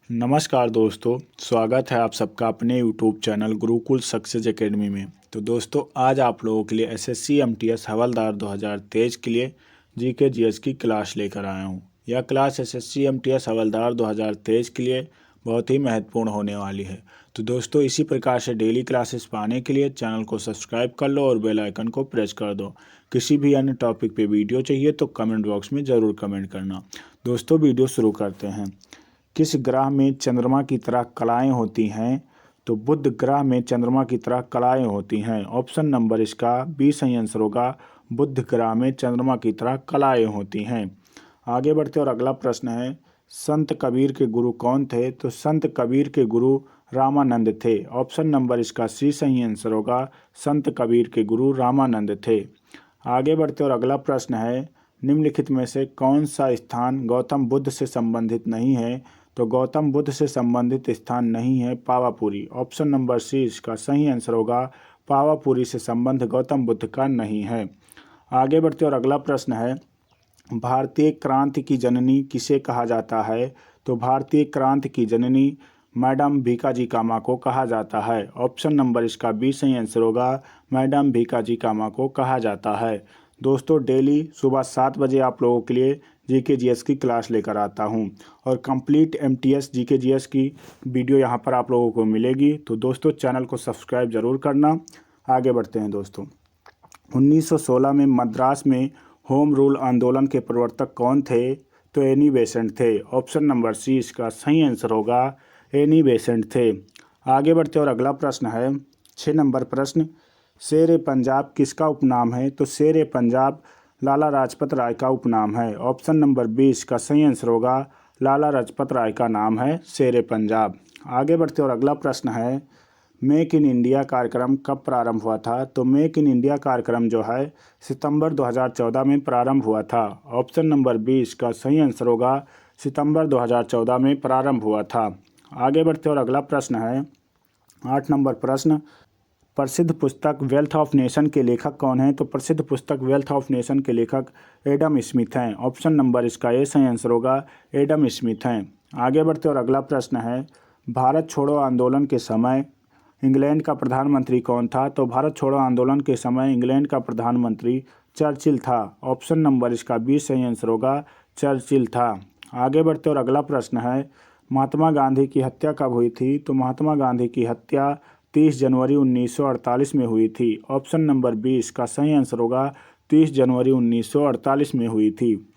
नमस्कार दोस्तों, स्वागत है आप सबका अपने YouTube channel Gurukul success academy में। तो दोस्तों, आज आप लोगों के लिए एसएससी एमटीएस हवलदार 2023 के लिए जीके जीएस की क्लास लेकर आया हूं। यह क्लास एसएससी एमटीएस हवलदार 2023 के लिए बहुत ही महत्वपूर्ण होने वाली है। तो दोस्तों, इसी प्रकार से डेली क्लासेस पाने के लिए चैनल को सब्सक्राइब कर लो और बेल आइकन को प्रेस कर दो। किसी भी अन्य टॉपिक पे वीडियो चाहिए तो कमेंट बॉक्स में ज़रूर कमेंट करना। दोस्तों, वीडियो शुरू करते हैं। किस ग्रह में चंद्रमा की तरह कलाएं होती हैं? तो बुध ग्रह में चंद्रमा की तरह कलाएं होती हैं। ऑप्शन नंबर इसका बी सही आंसर होगा। बुध ग्रह में चंद्रमा की तरह कलाएं होती हैं। आगे बढ़ते और अगला प्रश्न है, संत कबीर के गुरु कौन थे? तो संत कबीर के गुरु रामानंद थे। ऑप्शन नंबर इसका सी सही आंसर होगा। संत कबीर के गुरु रामानंद थे। आगे बढ़ते और अगला प्रश्न है, निम्नलिखित में से कौन सा स्थान गौतम बुद्ध से संबंधित नहीं है? तो गौतम बुद्ध से संबंधित स्थान नहीं है पावापुरी। ऑप्शन नंबर सी इसका सही आंसर होगा। पावापुरी से संबंध गौतम बुद्ध का नहीं है। आगे बढ़ते और अगला प्रश्न है, भारतीय क्रांति की जननी किसे कहा जाता है? तो भारतीय क्रांति की जननी मैडम भीकाजी कामा को कहा जाता है। ऑप्शन नंबर इसका बी सही आंसर होगा। मैडम भीकाजी कामा को कहा जाता है। दोस्तों, डेली सुबह 7 बजे आप लोगों के लिए जीके जीएस की क्लास लेकर आता हूं और कंप्लीट एमटीएस जीके जीएस की वीडियो यहां पर आप लोगों को मिलेगी। तो दोस्तों, चैनल को सब्सक्राइब जरूर करना। आगे बढ़ते हैं दोस्तों। 1916 में मद्रास में होम रूल आंदोलन के प्रवर्तक कौन थे? तो एनी बेसेंट थे। ऑप्शन नंबर सी इसका सही आंसर होगा। एनी बेसेंट थे। आगे बढ़ते और अगला प्रश्न है, 6 नंबर प्रश्न, शेर ए पंजाब किसका उपनाम है? तो शेर ए पंजाब लाला लाजपत राय का उपनाम है। ऑप्शन नंबर 20 का सही आंसर होगा। लाला लाजपत राय का नाम है शेर ए पंजाब। आगे बढ़ते और अगला प्रश्न है, मेक इन इंडिया कार्यक्रम कब प्रारंभ हुआ था? तो मेक इन इंडिया कार्यक्रम जो है सितंबर 2014 में प्रारंभ हुआ था। ऑप्शन नंबर 20 का सही आंसर होगा। सितंबर 2014 में प्रारंभ हुआ था। आगे बढ़ते और अगला प्रश्न है, 8 नंबर प्रश्न, प्रसिद्ध पुस्तक वेल्थ ऑफ नेशन के लेखक कौन हैं? तो प्रसिद्ध पुस्तक वेल्थ ऑफ नेशन के लेखक एडम स्मिथ हैं। ऑप्शन नंबर इसका ए सही आंसर होगा। एडम स्मिथ हैं। आगे बढ़ते और अगला प्रश्न है, भारत छोड़ो आंदोलन के समय इंग्लैंड का प्रधानमंत्री कौन था? तो भारत छोड़ो आंदोलन के समय इंग्लैंड का प्रधानमंत्री चर्चिल था। ऑप्शन नंबर इसका बी सही आंसर होगा। चर्चिल था। आगे बढ़ते और अगला प्रश्न है, महात्मा गांधी की हत्या कब हुई थी? तो महात्मा गांधी की हत्या 30 जनवरी 1948 में हुई थी। ऑप्शन नंबर 20 का सही आंसर होगा। 30 जनवरी 1948 में हुई थी।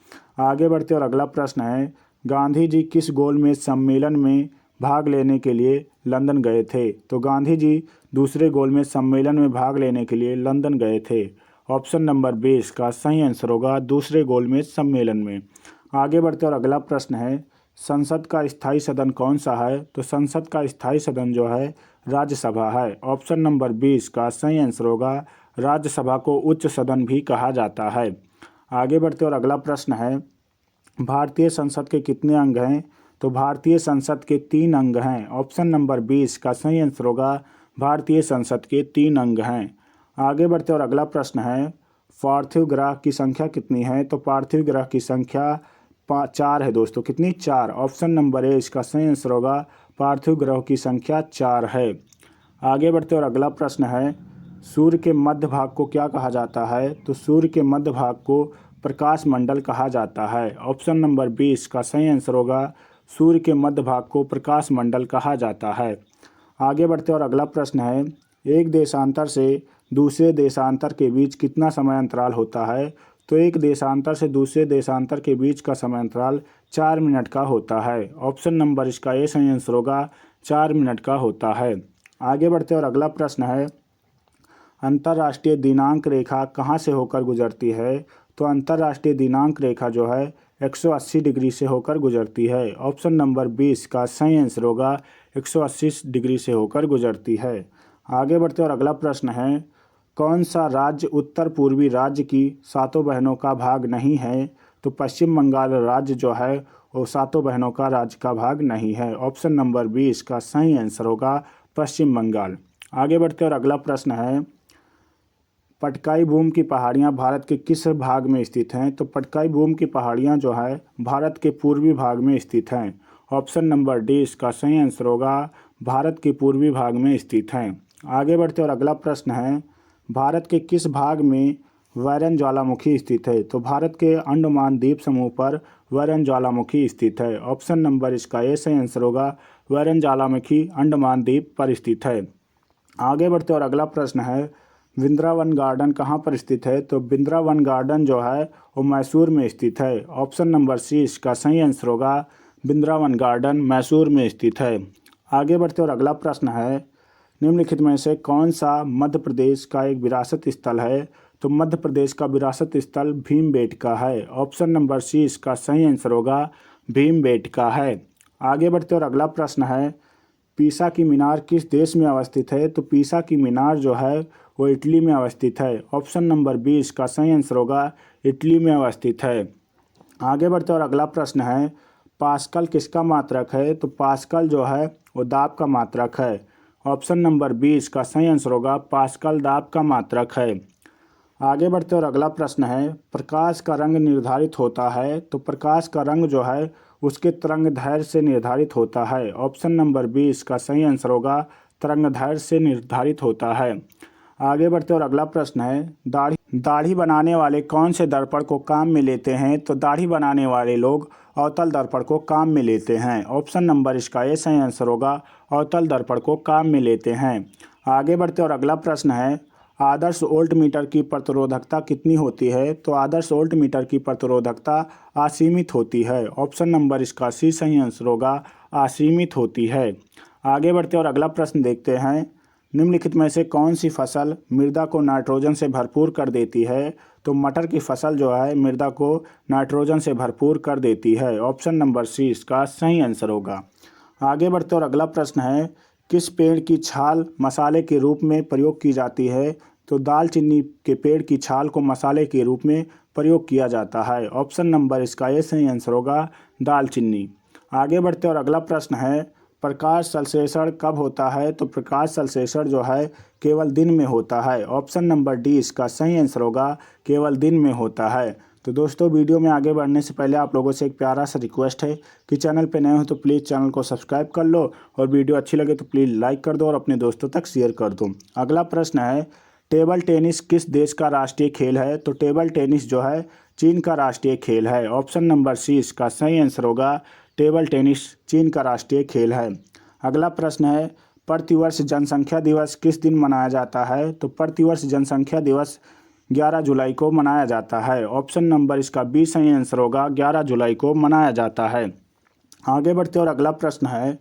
आगे बढ़ते और अगला प्रश्न है, गांधी जी किस गोलमेज सम्मेलन में भाग लेने के लिए लंदन गए थे? तो गांधी जी दूसरे गोलमेज सम्मेलन में भाग लेने के लिए लंदन गए थे। ऑप्शन नंबर 20 का सही आंसर होगा। दूसरे गोलमेज सम्मेलन में। आगे बढ़ते और अगला प्रश्न है, संसद का स्थायी सदन कौन सा है? तो संसद का स्थायी सदन जो है राज्यसभा है। ऑप्शन नंबर 20 का सही आंसर होगा। राज्यसभा को उच्च सदन भी कहा जाता है। आगे बढ़ते और अगला प्रश्न है, भारतीय संसद के कितने अंग हैं? तो भारतीय संसद के 3 अंग हैं। ऑप्शन नंबर 20 का सही आंसर होगा। भारतीय संसद के 3 अंग हैं। आगे बढ़ते और अगला प्रश्न है, पार्थिव ग्रह की संख्या कितनी है? तो पार्थिव ग्रह की संख्या 4 है दोस्तों। कितनी? 4। ऑप्शन नंबर ए इसका सही आंसर होगा। पार्थिव ग्रह की संख्या 4 है। आगे बढ़ते और अगला प्रश्न है, सूर्य के मध्य भाग को क्या कहा जाता है? तो सूर्य के मध्य भाग को प्रकाश मंडल कहा जाता है। ऑप्शन नंबर 20 का सही आंसर होगा। सूर्य के मध्य भाग को प्रकाश मंडल कहा जाता है। आगे बढ़ते और अगला प्रश्न है, एक देशांतर से दूसरे देशांतर के बीच कितना समय अंतराल होता है? तो एक देशांतर से दूसरे देशांतर के बीच का समय अंतराल 4 मिनट का होता है। ऑप्शन नंबर इसका ए सही आंसर होगा। 4 मिनट का होता है। आगे बढ़ते और अगला प्रश्न है, अंतर्राष्ट्रीय दिनांक रेखा कहाँ से होकर गुजरती है? तो अंतर्राष्ट्रीय दिनांक रेखा जो है 180 डिग्री से होकर गुजरती है। ऑप्शन नंबर 20 का सही आंसर होगा। 180 डिग्री से होकर गुजरती है। आगे बढ़ते और अगला प्रश्न है, कौन सा राज्य उत्तर पूर्वी राज्य की 7 बहनों का भाग नहीं है? तो पश्चिम बंगाल राज्य जो है वो 7 बहनों का राज्य का भाग नहीं है। ऑप्शन नंबर 20 का सही आंसर होगा। पश्चिम बंगाल। आगे बढ़ते और अगला प्रश्न है, पटकाई बूम की पहाड़ियाँ भारत के किस भाग में स्थित हैं? तो पटकाई बूम की पहाड़ियाँ जो है भारत के पूर्वी भाग में स्थित हैं। ऑप्शन नंबर डी इसका सही आंसर होगा भारत के पूर्वी भाग में स्थित है। आगे बढ़ते और अगला प्रश्न है, भारत के किस भाग में वैरन ज्वालामुखी स्थित है? तो भारत के अंडमान द्वीप समूह पर वैरन ज्वालामुखी स्थित है। ऑप्शन नंबर इसका ए सही आंसर होगा वैरन ज्वालामुखी अंडमान द्वीप पर स्थित है। आगे बढ़ते और अगला प्रश्न है, वृंदावन गार्डन कहाँ पर स्थित है? तो वृंदावन गार्डन जो है वो मैसूर में स्थित है। ऑप्शन नंबर सी इसका सही आंसर होगा वृंदावन गार्डन मैसूर में स्थित है। आगे बढ़ते और अगला प्रश्न है, निम्नलिखित में से कौन सा मध्य प्रदेश का एक विरासत स्थल है? तो मध्य प्रदेश का विरासत स्थल भीमबेटका है। ऑप्शन नंबर सी इसका सही आंसर होगा भीमबेटका है। आगे बढ़ते और अगला प्रश्न है, पीसा की मीनार किस देश में अवस्थित है? तो पीसा की मीनार जो है वो इटली में अवस्थित है। ऑप्शन नंबर बी इसका सही आंसर होगा इटली में अवस्थित है। आगे बढ़ते और अगला प्रश्न है, पास्कल किसका मात्रक है? तो पास्कल जो है वो दाब का मात्रक है। ऑप्शन नंबर बी इसका सही आंसर होगा पास्कल दाब का मात्रक है। आगे बढ़ते और अगला प्रश्न है, प्रकाश का रंग निर्धारित होता है? तो प्रकाश का रंग जो है उसके तरंगदैर्घ्य से निर्धारित होता है। ऑप्शन नंबर बी इसका सही आंसर होगा तरंगदैर्घ्य से निर्धारित होता है। आगे बढ़ते और अगला प्रश्न है, दाढ़ी बनाने वाले कौन से दर्पण को काम में लेते हैं? तो दाढ़ी बनाने वाले लोग अवतल दर्पण को काम में लेते हैं। ऑप्शन नंबर इसका ए सही आंसर होगा अवतल दर्पण को काम में लेते हैं। आगे बढ़ते और अगला प्रश्न है, आदर्श वोल्ट मीटर की प्रतिरोधकता कितनी होती है? तो आदर्श वोल्ट मीटर की प्रतिरोधकता असीमित होती है। ऑप्शन नंबर इसका सी सही आंसर होगा असीमित होती है। आगे बढ़ते और अगला प्रश्न देखते हैं, निम्नलिखित में से कौन सी फसल मृदा को नाइट्रोजन से भरपूर कर देती है? तो मटर की फसल जो है मृदा को नाइट्रोजन से भरपूर कर देती है। ऑप्शन नंबर सी इसका सही आंसर होगा। आगे बढ़ते और अगला प्रश्न है, किस पेड़ की छाल मसाले के रूप में प्रयोग की जाती है? तो दालचीनी के पेड़ की छाल को मसाले के रूप में प्रयोग किया जाता है। ऑप्शन नंबर इसका ये सही आंसर होगा दालचीनी। आगे बढ़ते और अगला प्रश्न है, प्रकाश संश्लेषण कब होता है? तो प्रकाश संश्लेषण जो है केवल दिन में होता है। ऑप्शन नंबर डी इसका सही आंसर होगा केवल दिन में होता है। तो दोस्तों, वीडियो में आगे बढ़ने से पहले आप लोगों से एक प्यारा सा रिक्वेस्ट है कि चैनल पे नए हो तो प्लीज़ चैनल को सब्सक्राइब कर लो और वीडियो अच्छी लगे तो प्लीज़ लाइक कर दो और अपने दोस्तों तक शेयर कर दो। अगला प्रश्न है, टेबल टेनिस किस देश का राष्ट्रीय खेल है? तो टेबल टेनिस जो है चीन का राष्ट्रीय खेल है। ऑप्शन नंबर सी इसका सही आंसर होगा टेबल टेनिस चीन का राष्ट्रीय खेल है। अगला प्रश्न है, प्रतिवर्ष जनसंख्या दिवस किस दिन मनाया जाता है? तो प्रतिवर्ष जनसंख्या दिवस 11 जुलाई को मनाया जाता है। ऑप्शन नंबर इसका बी सही आंसर होगा 11 जुलाई को मनाया जाता है। आगे बढ़ते और अगला प्रश्न है,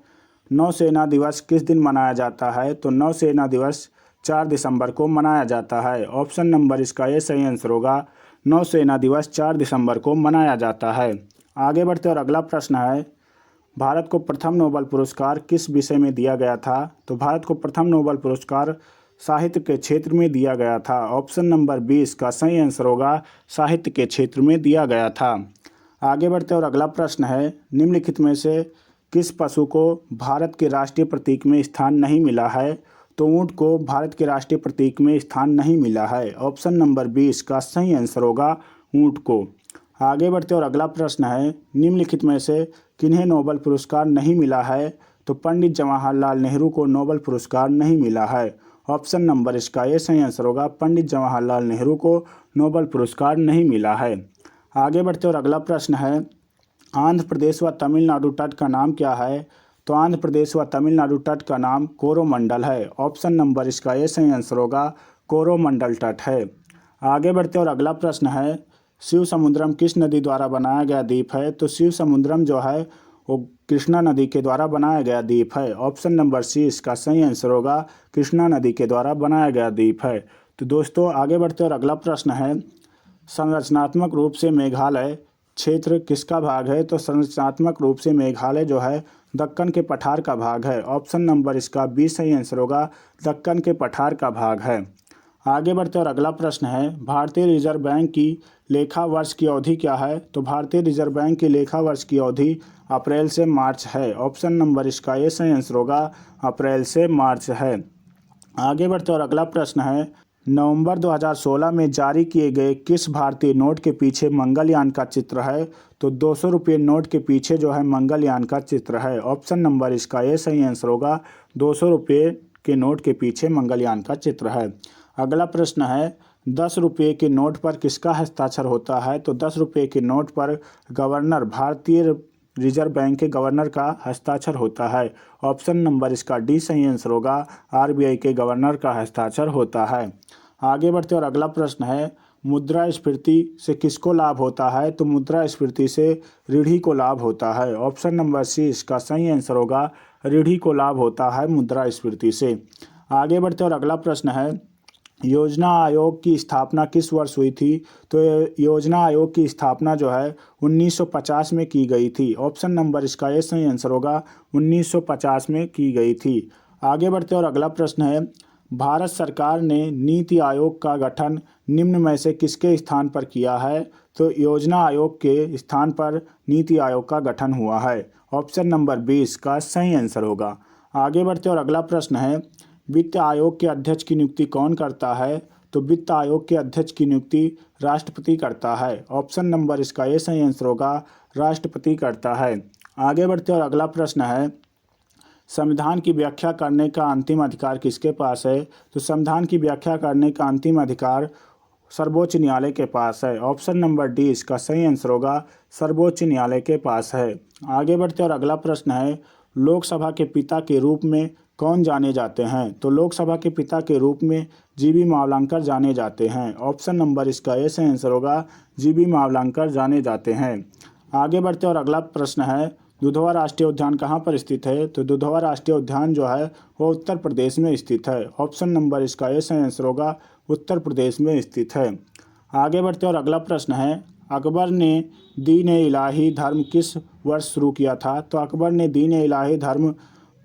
नौसेना दिवस किस दिन मनाया जाता है? तो नौसेना दिवस 4 दिसंबर को मनाया जाता है। ऑप्शन नंबर इसका ये सही आंसर होगा नौसेना दिवस 4 दिसंबर को मनाया जाता है। आगे बढ़ते और अगला प्रश्न है, भारत को प्रथम नोबेल पुरस्कार किस विषय में दिया गया था? तो भारत को प्रथम नोबेल पुरस्कार साहित्य के क्षेत्र में दिया गया था। ऑप्शन नंबर बी इसका सही आंसर होगा साहित्य के क्षेत्र में दिया गया था। आगे बढ़ते और अगला प्रश्न है, निम्नलिखित में से किस पशु को भारत के राष्ट्रीय प्रतीक में स्थान नहीं मिला है? तो ऊँट को भारत के राष्ट्रीय प्रतीक में स्थान नहीं मिला है। ऑप्शन नंबर बी इसका सही आंसर होगा ऊँट को। आगे बढ़ते और अगला प्रश्न है, निम्नलिखित में से किन्हें नोबेल पुरस्कार नहीं मिला है? तो पंडित जवाहरलाल नेहरू को नोबेल पुरस्कार नहीं मिला है। ऑप्शन नंबर इसका ये सही आंसर होगा पंडित जवाहरलाल नेहरू को नोबेल पुरस्कार नहीं मिला है। आगे बढ़ते और अगला प्रश्न है, आंध्र प्रदेश व तमिलनाडु तट का नाम क्या है? तो आंध्र प्रदेश व तमिलनाडु तट का नाम कोरोमंडल है। ऑप्शन नंबर इसका ये सही आंसर होगा कोरोमंडल तट है। आगे बढ़ते और अगला प्रश्न है, शिव समुद्रम किस नदी द्वारा बनाया गया द्वीप है? तो शिव समुद्रम जो है वो कृष्णा नदी के द्वारा बनाया गया द्वीप है। ऑप्शन नंबर सी इसका सही आंसर होगा कृष्णा नदी के द्वारा बनाया गया द्वीप है। तो दोस्तों, आगे बढ़ते और अगला प्रश्न है, संरचनात्मक रूप से मेघालय क्षेत्र किसका भाग है? तो संरचनात्मक रूप से मेघालय जो है दक्कन के पठार का भाग है। ऑप्शन नंबर इसका बी सही आंसर होगा दक्कन के पठार का भाग है। आगे बढ़ते और अगला प्रश्न है, भारतीय रिजर्व बैंक की लेखा वर्ष की अवधि क्या है? तो भारतीय रिजर्व बैंक की लेखा वर्ष की अवधि अप्रैल से मार्च है। ऑप्शन नंबर इसका ये सही आंसर होगा अप्रैल से मार्च है। आगे बढ़ते और अगला प्रश्न है, नवंबर 2016 में जारी किए गए किस भारतीय नोट के पीछे मंगलयान का चित्र है? तो 200 रुपये नोट के पीछे जो है मंगलयान का चित्र है। ऑप्शन नंबर इसका ये सही आंसर होगा, 200 रुपये के नोट के पीछे मंगलयान का चित्र है। अगला प्रश्न है, 10 रुपये के नोट पर किसका हस्ताक्षर होता है? तो 10 रुपये के नोट पर गवर्नर, भारतीय रिजर्व बैंक के गवर्नर का हस्ताक्षर होता है। ऑप्शन नंबर इसका डी सही आंसर होगा, आरबीआई के गवर्नर का हस्ताक्षर होता है। आगे बढ़ते और अगला प्रश्न है, मुद्रास्फीति से किसको लाभ होता है? तो मुद्रास्फीति से रीढ़ी को लाभ होता है। ऑप्शन नंबर सी इसका सही आंसर होगा, रीढ़ी को लाभ होता है मुद्रास्फीति से। आगे बढ़ते और अगला प्रश्न है, योजना आयोग की स्थापना किस वर्ष हुई थी? तो योजना आयोग की स्थापना जो है 1950 में की गई थी। ऑप्शन नंबर इसका ये सही आंसर होगा, 1950 में की गई थी। आगे बढ़ते और अगला प्रश्न है, भारत सरकार ने नीति आयोग का गठन निम्न में से किसके स्थान पर किया है? तो योजना आयोग के स्थान पर नीति आयोग का गठन हुआ है। ऑप्शन नंबर 20 का सही आंसर होगा। आगे बढ़ते और अगला प्रश्न है, वित्त आयोग के अध्यक्ष की नियुक्ति कौन करता है? तो वित्त आयोग के अध्यक्ष की नियुक्ति राष्ट्रपति करता है। ऑप्शन नंबर इसका ये सही आंसर होगा, राष्ट्रपति करता है। आगे बढ़ते और अगला प्रश्न है, संविधान की व्याख्या करने का अंतिम अधिकार किसके पास है? तो संविधान की व्याख्या करने का अंतिम अधिकार सर्वोच्च न्यायालय के पास है। ऑप्शन नंबर डी इसका सही आंसर होगा, सर्वोच्च न्यायालय के पास है। आगे बढ़ते और अगला प्रश्न है, लोकसभा के पिता के रूप में कौन जाने जाते हैं? तो लोकसभा के पिता के रूप में जीबी मावलंकर जाने जाते हैं। ऑप्शन नंबर इसका ये सही आंसर होगा, जीबी मावलंकर जाने जाते हैं। आगे बढ़ते और अगला प्रश्न है, दुधवा राष्ट्रीय उद्यान कहाँ पर स्थित है? तो दुधवा राष्ट्रीय उद्यान जो है वो उत्तर प्रदेश में स्थित है। ऑप्शन नंबर इसका ये सही आंसर होगा, उत्तर प्रदेश में स्थित है। आगे बढ़ते और अगला प्रश्न है, अकबर ने दीन-ए-इलाही धर्म किस वर्ष शुरू किया था? तो अकबर ने दीन-ए-इलाही धर्म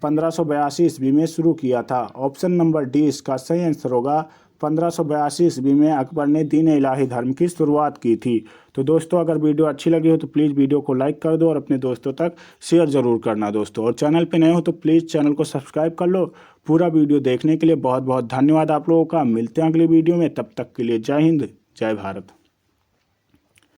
1582 ईस्वी में शुरू किया था। ऑप्शन नंबर डी इसका सही आंसर होगा, 1582 ईस्वी में अकबर ने दीन-ए-इलाही धर्म की शुरुआत की थी। तो दोस्तों, अगर वीडियो अच्छी लगी हो तो प्लीज़ वीडियो को लाइक कर दो और अपने दोस्तों तक शेयर ज़रूर करना दोस्तों। और चैनल पे नए हो तो प्लीज़ चैनल को सब्सक्राइब कर लो। पूरा वीडियो देखने के लिए बहुत बहुत धन्यवाद आप लोगों का। मिलते हैं अगली वीडियो में, तब तक के लिए जय हिंद, जय भारत।